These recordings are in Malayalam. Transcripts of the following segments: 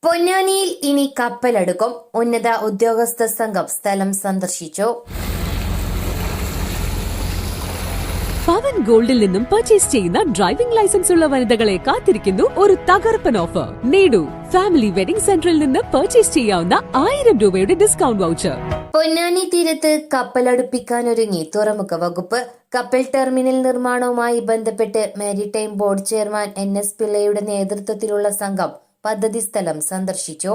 പൊന്നാനിയിൽ ഇനി കപ്പലടുക്കും. ഉന്നത ഉദ്യോഗസ്ഥ സംഘം സ്ഥലം സന്ദർശിച്ചു. പവൻ ഗോൾഡിൽ നിന്നും പർച്ചേസ് ചെയ്യുന്ന ഡ്രൈവിംഗ് ലൈസൻസ് ഉള്ള വനിതകളെ കാത്തിരിക്കുന്നു ഒരു തകർപ്പൻ ഓഫർ. നേടൂ ഫാമിലി വെഡിംഗ് സെന്ററിൽ നിന്ന് പർച്ചേസ് ചെയ്യാവുന്ന 1000 രൂപയുടെ ഡിസ്കൗണ്ട് വൗച്ചർ. പൊന്നാനി തീരത്ത് കപ്പലടുപ്പിക്കാനൊരുങ്ങി തുറമുഖ വകുപ്പ്. കപ്പൽ ടെർമിനൽ നിർമ്മാണവുമായി ബന്ധപ്പെട്ട് മാരിടൈം ബോർഡ് ചെയർമാൻ NS പിള്ളയുടെ നേതൃത്വത്തിലുള്ള സംഘം പദ്ധതി സ്ഥലം സന്ദർശിച്ചു.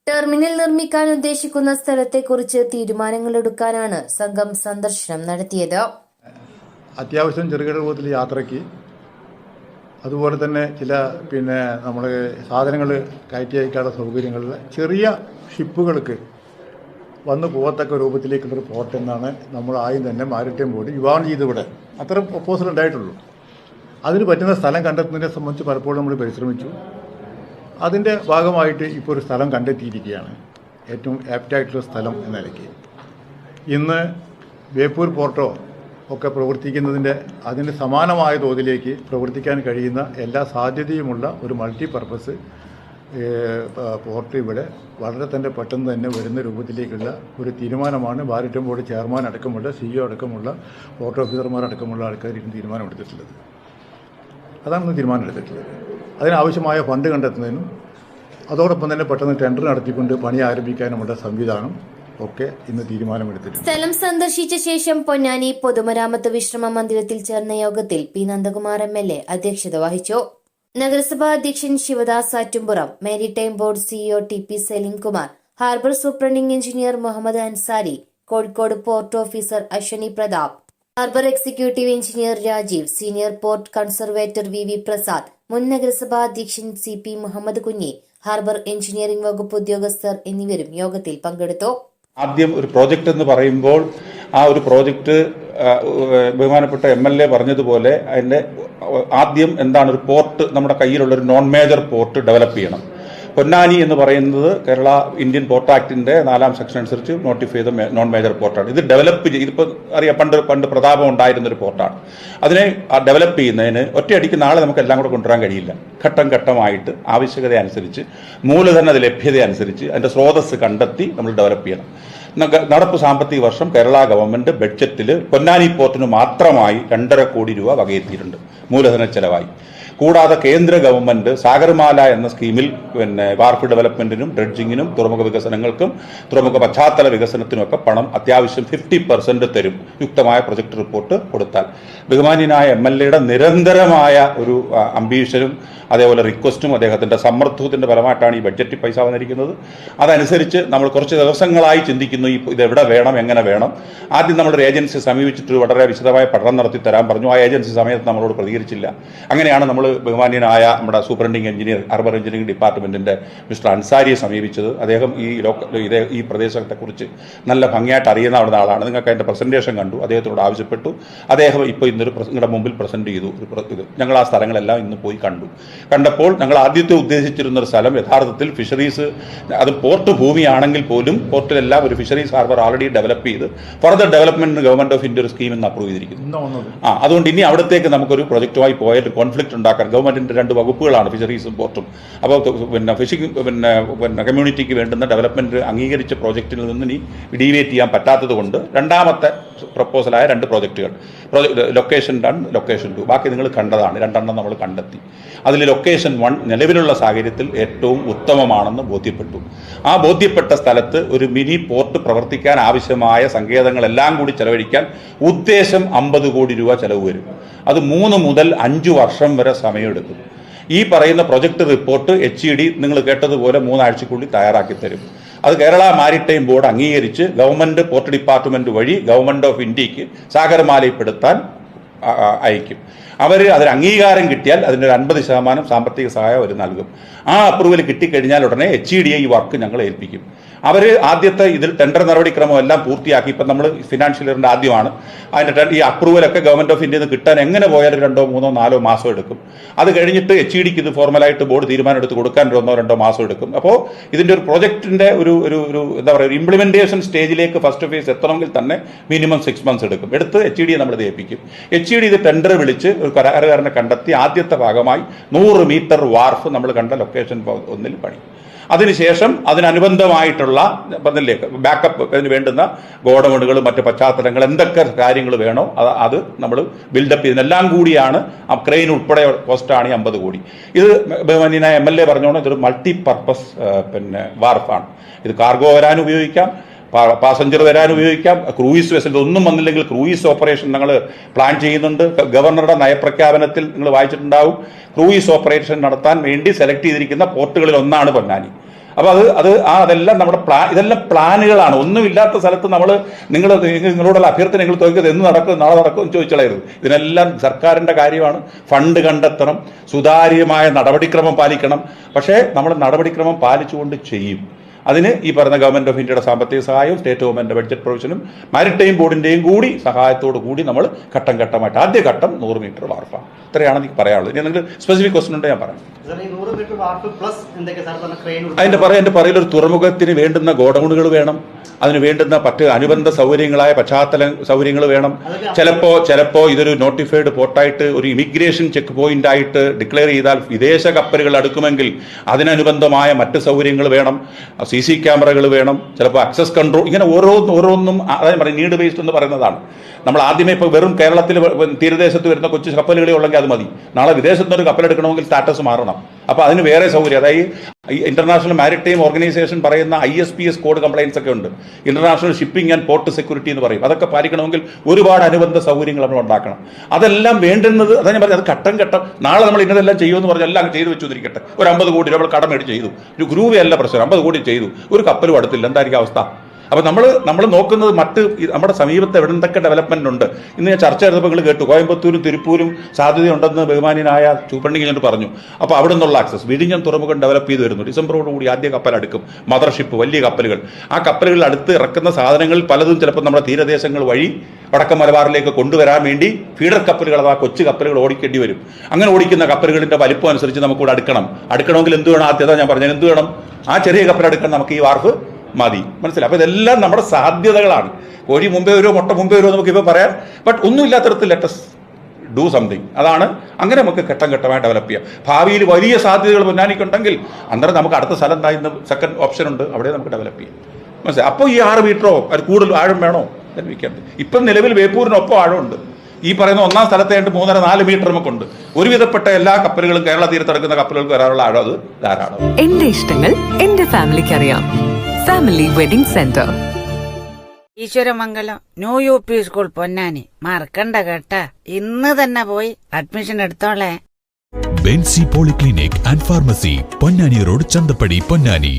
ടെർമിനൽ നിർമ്മിക്കാൻ ഉദ്ദേശിക്കുന്ന സ്ഥലത്തെക്കുറിച്ച് തീരുമാനങ്ങളെടുക്കാനാണ് സംഘം സന്ദർശനം നടത്തിയത്. അത്യാവശ്യം ചെറുകിട രൂപത്തിൽ യാത്രയ്ക്ക്, അതുപോലെ തന്നെ ചില നമ്മൾ സാധനങ്ങൾ കയറ്റി അയക്കാനുള്ള സൗകര്യങ്ങളിൽ ചെറിയ ഷിപ്പുകൾക്ക് വന്നു പോകത്തക്ക രൂപത്തിലേക്കുള്ളൊരു പോർട്ട് എന്നാണ് നമ്മൾ ആദ്യം തന്നെ മാരിടൈം ബോർഡ് വിഭാവനം ചെയ്തിവിടെ അത്ര പ്രപ്പോസൽ ഉണ്ടായിട്ടുള്ളൂ. അതിന് പറ്റുന്ന സ്ഥലം കണ്ടെത്തുന്നതിനെ സംബന്ധിച്ച് പലപ്പോഴും നമ്മൾ പരിശ്രമിച്ചു. അതിൻ്റെ ഭാഗമായിട്ട് ഇപ്പോൾ ഒരു സ്ഥലം കണ്ടെത്തിയിരിക്കുകയാണ്, ഏറ്റവും ആപ്റ്റായിട്ടുള്ള സ്ഥലം എന്ന നിലയ്ക്ക്. ഇന്ന് ബേപ്പൂർ പോർട്ടോ ഒക്കെ പ്രവർത്തിക്കുന്നതിൻ്റെ അതിന് സമാനമായ തോതിലേക്ക് പ്രവർത്തിക്കാൻ കഴിയുന്ന എല്ലാ സാധ്യതയുമുള്ള ഒരു മൾട്ടിപർപ്പസ് പോർട്ട് ഇവിടെ വളരെ തന്നെ പെട്ടെന്ന് തന്നെ വരുന്ന രൂപത്തിലേക്കുള്ള ഒരു തീരുമാനമാണ് മാരിടൈം ബോർഡ് ചെയർമാൻ അടക്കമുള്ള CEO അടക്കമുള്ള പോർട്ട് ഓഫീസർമാർ അടക്കമുള്ള ആൾക്കാർ ഇന്ന് തീരുമാനമെടുത്തിട്ടുള്ളത്. അതാണ് തീരുമാനമെടുത്തിട്ടുള്ളത്. അതിനാവശ്യമായ ഫണ്ട് കണ്ടെത്തുന്നതിനും അതോടൊപ്പം തന്നെ പെട്ടെന്ന് ടെൻഡർ നടത്തിക്കൊണ്ട് പണി ആരംഭിക്കാനുമുള്ള സംവിധാനം ഒക്കെ ഇന്ന് തീരുമാനമെടുത്തിട്ടുണ്ട്. സ്ഥലം സന്ദർശിച്ച ശേഷം പൊന്നാനി പൊതുമരാമത്ത് വിശ്രമ മന്ദിരത്തിൽ ചേർന്ന യോഗത്തിൽ P. നന്ദകുമാർ MLA അധ്യക്ഷത വഹിച്ചു. നഗരസഭാ അധ്യക്ഷൻ Sivadas Attumpuram, maritime board CEO TP Saleemkumar, harbour superintending engineer Muhammad Ansari, Kozhikode port officer Ashwini Prathap, harbour executive engineer Rajeev, senior port conservator VV Prasad, മുൻ നഗരസഭാ അധ്യക്ഷൻ CP Muhammad Kunhi, harbour engineering വകുപ്പ് ഉദ്യോഗസ്ഥർ എന്നിവരും യോഗത്തിൽ പങ്കെടുത്തു. ആദ്യം ഒരു പ്രോജക്റ്റ് എന്ന് പറയുമ്പോൾ ആ ഒരു പ്രോജക്റ്റ് ബഹുമാനപ്പെട്ട MLA പറഞ്ഞതുപോലെ അതിൻ്റെ ആദ്യം എന്താണ്, ഒരു പോർട്ട് നമ്മുടെ കയ്യിലുള്ള ഒരു നോൺ മേജർ പോർട്ട് ഡെവലപ്പ് ചെയ്യണം. പൊന്നാനി എന്ന് പറയുന്നത് കേരള ഇന്ത്യൻ പോർട്ട് ആക്ടിന്റെ 4ാം സെക്ഷൻ അനുസരിച്ച് നോട്ടിഫൈ ചെയ്ത നോൺ മേജർ പോർട്ടാണ്. ഇത് ഡെവലപ്പ് ഇതിപ്പോൾ അറിയാം, പണ്ട് പ്രതാപം ഉണ്ടായിരുന്ന ഒരു പോർട്ടാണ്. അതിനെ ഡെവലപ്പ് ചെയ്യുന്നതിന് ഒറ്റയടിക്ക് നാളെ നമുക്ക് എല്ലാം കൂടെ കൊണ്ടുവരാൻ കഴിയില്ല. ഘട്ടം ഘട്ടമായിട്ട് ആവശ്യകത അനുസരിച്ച്, മൂലധന ലഭ്യത അനുസരിച്ച് അതിന്റെ സ്രോതസ് കണ്ടെത്തി നമ്മൾ ഡെവലപ്പ് ചെയ്യണം. നടപ്പ് സാമ്പത്തിക വർഷം കേരള ഗവൺമെന്റ് ബഡ്ജറ്റിൽ പൊന്നാനി പോർട്ടിന് മാത്രമായി 2.5 കോടി രൂപ വകയെത്തിയിട്ടുണ്ട് മൂലധന ചെലവായി. കൂടാതെ കേന്ദ്ര ഗവൺമെന്റ് സാഗർമാല എന്ന സ്കീമിൽ വാർഫ് ഡെവലപ്മെന്റിനും ഡ്രഡ്ജിങ്ങിനും തുറമുഖ വികസനങ്ങൾക്കും തുറമുഖ പശ്ചാത്തല വികസനത്തിനുമൊക്കെ പണം അത്യാവശ്യം 50% തരും, യുക്തമായ പ്രൊജക്ട് റിപ്പോർട്ട് കൊടുത്താൽ. ബഹുമാന്യനായ MLAയുടെ നിരന്തരമായ ഒരു അംബീഷനും അതേപോലെ റിക്വസ്റ്റും അദ്ദേഹത്തിന്റെ സമ്മർദ്ദത്തിന്റെ ഫലമായിട്ടാണ് ഈ ബഡ്ജറ്റിൽ പൈസ വന്നിരിക്കുന്നത്. അതനുസരിച്ച് നമ്മൾ കുറച്ച് ദിവസങ്ങളായി ചിന്തിക്കുന്നു ഇത് എവിടെ വേണം, എങ്ങനെ വേണം. ആദ്യം നമ്മളൊരു ഏജൻസി സമീപിച്ചിട്ട് വളരെ വിശദമായ പഠനം നടത്തി തരാൻ പറഞ്ഞു. ആ ഏജൻസി സമയത്ത് നമ്മളോട് പ്രതികരിച്ചില്ല. അങ്ങനെയാണ് നമ്മൾ ബഹുമാന്യനായ നമ്മുടെ സൂപ്രണ്ടിംഗ് എഞ്ചിനീയർ, ഹാർബർ എഞ്ചിനീയറിംഗ് ഡിപ്പാർട്ട്മെന്റിന്റെ മിസ്റ്റർ അൻസാരിയെ സമീപിച്ചത്. അദ്ദേഹം ഈ പ്രദേശത്തെക്കുറിച്ച് നല്ല ഭംഗിയായിട്ട് അറിയുന്ന ആളാണ്. നിങ്ങൾക്ക് അതിന്റെ പ്രസന്റേഷൻ കണ്ടു. അദ്ദേഹത്തോട് ആവശ്യപ്പെട്ടു. അദ്ദേഹം ഇപ്പോൾ ഇന്നൊരു നിങ്ങളുടെ മുമ്പിൽ പ്രസന്റ് ചെയ്തു. ഇത് ഞങ്ങൾ ആ സ്ഥലങ്ങളെല്ലാം ഇന്ന് പോയി കണ്ടപ്പോൾ ഞങ്ങൾ ആദ്യത്തെ ഉദ്ദേശിച്ചിരുന്ന ഒരു സ്ഥലം യഥാർത്ഥത്തിൽ ഫിഷറീസ്, അത് പോർട്ട് ഭൂമിയാണെങ്കിൽ പോലും പോർട്ടിലെല്ലാം ഒരു ഫിഷറീസ് ഹാർബർ ആൾറെഡി ഡെവലപ്പ് ചെയ്ത് ഫർദർ ഡെവലപ്മെന്റിന് ഗവൺമെന്റ് ഓഫ് ഇന്ത്യ ഒരു സ്കീം എന്ന് അപ്രൂവ് ചെയ്തിരിക്കുന്നു. അതുകൊണ്ട് ഇനി അവിടത്തേക്ക് നമുക്കൊരു പ്രൊജക്റ്റുമായി പോയിട്ട് കോൺഫ്ലിക്റ്റ് ഉണ്ടാക്കാൻ ഗവൺമെന്റിന്റെ 2 വകുപ്പുകളാണ് ഫിഷറീസും പോർട്ടും. അപ്പോൾ ഫിഷിംഗ് കമ്മ്യൂണിറ്റിക്ക് വേണ്ടുന്ന ഡെവലപ്മെന്റ് അംഗീകരിച്ച പ്രോജക്റ്റിൽ നിന്ന് ഇനി ഡീവിയേറ്റ് ചെയ്യാൻ പറ്റാത്തത് കൊണ്ട് രണ്ടാമത്തെ പ്രപ്പോസലായ 2 പ്രോജക്റ്റുകൾ, ലൊക്കേഷൻ 1, ലൊക്കേഷൻ 2, ബാക്കി നിങ്ങൾ കണ്ടതാണ്. 2 നമ്മൾ കണ്ടെത്തി. അതിൽ ലൊക്കേഷൻ 1 നിലവിലുള്ള സാഹചര്യത്തിൽ ഏറ്റവും ഉത്തമമാണെന്ന് ബോധ്യപ്പെട്ടു. ആ ബോധ്യപ്പെട്ട സ്ഥലത്ത് ഒരു മിനി പോർട്ട് പ്രവർത്തിക്കാൻ ആവശ്യമായ സങ്കേതങ്ങളെല്ലാം കൂടി ചെലവഴിക്കാൻ ഉദ്ദേശം 50 കോടി രൂപ ചെലവ് വരും. അത് 3 മുതൽ 5 വർഷം വരെ സമയമെടുക്കും. ഈ പറയുന്ന പ്രൊജക്ട് റിപ്പോർട്ട് HED നിങ്ങൾ കേട്ടതുപോലെ 3 ആഴ്ചക്കുള്ളിൽ തയ്യാറാക്കി തരും. അത് കേരള മാരിടൈം ബോർഡ് അംഗീകരിച്ച് ഗവൺമെന്റ് പോർട്ട് ഡിപ്പാർട്ട്മെന്റ് വഴി ഗവൺമെന്റ് ഓഫ് ഇന്ത്യക്ക് സാഗർമാലയിൽപ്പെടുത്താൻ അയക്കും. അവർ അതിന് അംഗീകാരം കിട്ടിയാൽ അതിൻ്റെ ഒരു 50% സാമ്പത്തിക സഹായം അവർ നൽകും. ആ അപ്രൂവൽ കിട്ടിക്കഴിഞ്ഞാൽ ഉടനെ HED ഈ വർക്ക് ഞങ്ങൾ ഏൽപ്പിക്കും. അവർ ആദ്യത്തെ ഇതിൽ ടെൻഡർ നടപടിക്രമം എല്ലാം പൂർത്തിയാക്കി. ഇപ്പം നമ്മൾ ഫിനാൻഷ്യൽ ഇയറിൻ്റെ ആദ്യമാണ്. അതിൻ്റെ ഈ അപ്രൂവലൊക്കെ ഗവൺമെന്റ് ഓഫ് ഇന്ത്യയിൽ നിന്ന് കിട്ടാൻ എങ്ങനെ പോയാലും 2, 3, 4 മാസം എടുക്കും. അത് കഴിഞ്ഞിട്ട് HEDക്ക് ഇത് ഫോർമലായിട്ട് ബോർഡ് തീരുമാനം എടുത്ത് കൊടുക്കാൻ 1, 2 മാസം എടുക്കും. അപ്പോൾ ഇതിൻ്റെ ഒരു പ്രോജക്റ്റിൻ്റെ ഒരു എന്താ പറയുക, ഇംപ്ലിമെന്റേഷൻ സ്റ്റേജിലേക്ക് ഫസ്റ്റ് ഫേസ് എത്തണമെങ്കിൽ തന്നെ മിനിമം 6 months എടുക്കും. എടുത്ത് HEDയെ നമ്മൾ ഏൽപ്പിക്കും. HED ഇത് ടെൻഡർ വിളിച്ച് ഒരു കരാറുകാരനെ കണ്ടെത്തി ആദ്യത്തെ ഭാഗമായി 100 മീറ്റർ വാർഫ് നമ്മൾ കണ്ട ലൊക്കേഷൻ ഒന്നിൽ പണി. അതിനുശേഷം അതിനനുബന്ധമായിട്ടുള്ള ബാക്കപ്പ് അതിന് വേണ്ടുന്ന ഗോഡൗണുകൾ, മറ്റ് പശ്ചാത്തലങ്ങൾ, എന്തൊക്കെ കാര്യങ്ങൾ വേണോ അത് നമ്മൾ ബിൽഡപ്പ് ചെയ്തെല്ലാം കൂടിയാണ് ആ ക്രെയിൻ ഉൾപ്പെടെ കോസ്റ്റാണ് 50 കോടി. ഇത് ബഹുമാന്യനായ MLA പറഞ്ഞോണം, ഇതൊരു മൾട്ടി പർപ്പസ് വാർഫാണ്. ഇത് കാർഗോ വരാൻ ഉപയോഗിക്കാം, പാസഞ്ചർ വരാൻ ഉപയോഗിക്കാം, ക്രൂയിസ് വെസൽ ഒന്നും വന്നില്ലെങ്കിൽ ക്രൂയിസ് ഓപ്പറേഷൻ ഞങ്ങൾ പ്ലാൻ ചെയ്യുന്നുണ്ട്. ഗവർണറുടെ നയപ്രഖ്യാപനത്തിൽ നിങ്ങൾ വായിച്ചിട്ടുണ്ടാവും, ക്രൂയിസ് ഓപ്പറേഷൻ നടത്താൻ വേണ്ടി സെലക്ട് ചെയ്തിരിക്കുന്ന പോർട്ടുകളിൽ ഒന്നാണ് പൊന്നാനി. അപ്പോൾ അതെല്ലാം നമ്മുടെ ഇതെല്ലാം പ്ലാനുകളാണ്. ഒന്നുമില്ലാത്ത സ്ഥലത്ത് നിങ്ങളോടുള്ള അഭ്യർത്ഥന നിങ്ങൾ തോന്നിയത് എന്ന് നടക്കും നാളെ നടക്കും എന്ന് ചോദിച്ചളയരുത്. ഇതിനെല്ലാം സർക്കാരിൻ്റെ കാര്യമാണ്. ഫണ്ട് കണ്ടെത്തണം, സുതാര്യമായ നടപടിക്രമം പാലിക്കണം. പക്ഷേ നമ്മൾ നടപടിക്രമം പാലിച്ചുകൊണ്ട് ചെയ്യും. അതിന് ഈ പറഞ്ഞ ഗവൺമെന്റ് ഓഫ് ഇന്ത്യയുടെ സാമ്പത്തിക സഹായവും സ്റ്റേറ്റ് ഗവൺമെന്റിന്റെ ബഡ്ജറ്റ് പ്രൊവിഷനും മാരിടൈം ബോർഡിന്റെയും കൂടി സഹായത്തോടു കൂടി നമ്മൾ ഘട്ടം ഘട്ടമായിട്ട് ആദ്യ ഘട്ടം 100 മീറ്റർ വാർഫാണ്. ഇത്രയാണ് എനിക്ക് പറയാനുള്ളത്. ഇനി നിങ്ങൾ സ്പെസിഫിക് ക്വസ്റ്റൻ ഉണ്ട് ഞാൻ പറയാം. അതിന്റെ പറയിൽ ഒരു തുറമുഖത്തിന് വേണ്ടുന്ന ഗോഡൌണുകൾ വേണം, അതിന് വേണ്ടുന്ന മറ്റ് അനുബന്ധ സൗകര്യങ്ങളായ പശ്ചാത്തല സൗകര്യങ്ങൾ വേണം. ചിലപ്പോ ഇതൊരു നോട്ടിഫൈഡ് പോർട്ടായിട്ട് ഒരു ഇമിഗ്രേഷൻ ചെക്ക് പോയിന്റ് ആയിട്ട് ഡിക്ലെയർ ചെയ്താൽ വിദേശ കപ്പലുകൾ അടുക്കുമെങ്കിൽ അതിനനുബന്ധമായ മറ്റ് സൗകര്യങ്ങൾ വേണം. CC ക്യാമറകൾ വേണം, ചിലപ്പോൾ ആക്സസ് കൺട്രോൾ, ഇങ്ങനെ ഓരോന്നും അതായത് നീഡ് ബേസ്ഡ് എന്ന് പറയുന്നതാണ്. നമ്മൾ ആദ്യമേ ഇപ്പോൾ വെറും കേരളത്തിൽ തീരദേശത്ത് വരുന്ന കൊച്ചു കപ്പലുകളെ ഉള്ളെങ്കിൽ അത് മതി. നാളെ വിദേശത്ത് നിന്ന് ഒരു കപ്പലെടുക്കണമെങ്കിൽ സ്റ്റാറ്റസ് മാറണം. അപ്പോൾ അതിന് വേറെ സൗകര്യം, അതായത് ഇന്റർനാഷണൽ മാരിടൈം ഓർഗനൈസേഷൻ പറയുന്ന ISPS കോഡ് കംപ്ലയൻസ് ഒക്കെ ഉണ്ട്. International shipping and port security എന്ന് പറയും. അതൊക്കെ പാലിക്കണമെങ്കിൽ ഒരുപാട് അനുബന്ധ സൗകര്യങ്ങൾ നമ്മൾ ഉണ്ടാക്കണം. അതെല്ലാം വേണ്ടുന്നത് അതാ ഞാൻ പറഞ്ഞത്, അത് ഘട്ടം ഘട്ടം. നാളെ നമ്മൾ ഇന്നതെല്ലാം ചെയ്യുമെന്ന് പറഞ്ഞാൽ എല്ലാം ചെയ്തു വെച്ചിരിക്കട്ടെ. ഒരു 50 കോടി നമ്മൾ കടമേടിച്ച് ചെയ്തു, ഒരു ഗ്രൂവേ അല്ല പ്രശ്നം, 50 കോടി ചെയ്തു, ഒരു കപ്പലും അടുത്തില്ല, എന്തായിരിക്കും അവസ്ഥ? അപ്പോൾ നമ്മൾ നോക്കുന്നത് നമ്മുടെ സമീപത്ത് എവിടെ എന്തൊക്കെ ഡെവലപ്മെന്റ് ഉണ്ട്. ഇന്ന് ഞാൻ ചർച്ച ചെയ്തപ്പോൾ നിങ്ങൾ കേട്ടു, കോയമ്പത്തൂരും തിരുപ്പൂരും സാധ്യതയുണ്ടെന്ന് ബഹുമാനിയനായ ചൂപ്പണ്ണി കഴിഞ്ഞിട്ട് പറഞ്ഞു. അപ്പോൾ അവിടെ നിന്നുള്ള ആക്സസ് വിഴിഞ്ഞം തുറമുഖം ഡെവലപ്പ് ചെയ്ത് വരുന്നു. ഡിസംബറോടുകൂടി ആദ്യ കപ്പൽ അടുക്കും, മദർഷിപ്പ്, വലിയ കപ്പലുകൾ. ആ കപ്പലുകളിൽ അടുത്ത് ഇറക്കുന്ന സാധനങ്ങൾ പലതും ചിലപ്പോൾ നമ്മുടെ തീരദേശങ്ങൾ വഴി വടക്കൻ മലബാറിലേക്ക് കൊണ്ടുവരാൻ വേണ്ടി ഫീഡർ കപ്പലുകൾ അഥവാ കൊച്ചു കപ്പലുകൾ ഓടിക്കേണ്ടി വരും. അങ്ങനെ ഓടിക്കുന്ന കപ്പലുകളിന്റെ വലിപ്പം അനുസരിച്ച് നമുക്കിവിടെ അടുക്കണമെങ്കിൽ എന്ത് വേണം? ആദ്യത ഞാൻ പറഞ്ഞാൽ എന്ത് വേണം? ആ ചെറിയ കപ്പൽ അടുക്കാൻ നമുക്ക് ഈ വാർഫ് മതി. മനസ്സിലായി? അപ്പോൾ ഇതെല്ലാം നമ്മുടെ സാധ്യതകളാണ്. കോഴി മുമ്പേ വരുമോ മുട്ട മുമ്പേ വരുമോ നമുക്കിപ്പോൾ പറയാം. ബട്ട് ഒന്നുമില്ലാത്തടത്ത് ലെറ്റസ് ഡു സംതിങ്. അതാണ് അങ്ങനെ നമുക്ക് ഘട്ടം ഘട്ടമായി ഡെവലപ്പ് ചെയ്യാം. ഭാവിയിൽ വലിയ സാധ്യതകൾ പൊന്നാനിക്കുണ്ടെങ്കിൽ അന്നേരം നമുക്ക് അടുത്ത സ്ഥലം എന്തായിരുന്നു സെക്കൻഡ് ഓപ്ഷൻ ഉണ്ട്, അവിടെ നമുക്ക് ഡെവലപ്പ് ചെയ്യാം. മനസ്സിലായി? അപ്പോൾ ഈ 6 മീറ്ററോ അത് കൂടുതൽ ആഴം വേണോ വെക്കേണ്ടത്? ഇപ്പം നിലവിൽ വേപ്പൂരിനൊപ്പം ആഴമുണ്ട്. ഈ പറയുന്ന ഒന്നാം സ്ഥലത്തായിട്ട് 3-4 മീറ്റർ നമുക്കുണ്ട്. ഒരുവിധപ്പെട്ട എല്ലാ കപ്പലുകളും കേരള തീരത്തെടുക്കുന്ന കപ്പലുകൾക്ക് വരാനുള്ള ആഴം അത് ധാരാളം. എന്റെ ഇഷ്ടങ്ങൾ എന്റെ ഫാമിലിക്ക് അറിയാം. Family wedding centre, Eswaramangalam new UP school Ponnani. മറക്കണ്ട കേട്ടാ, ഇന്ന് തന്നെ പോയി അഡ്മിഷൻ എടുത്തോളേ. Benzy polyclinic and pharmacy, Ponnani road, Chanthappadi, Ponnani.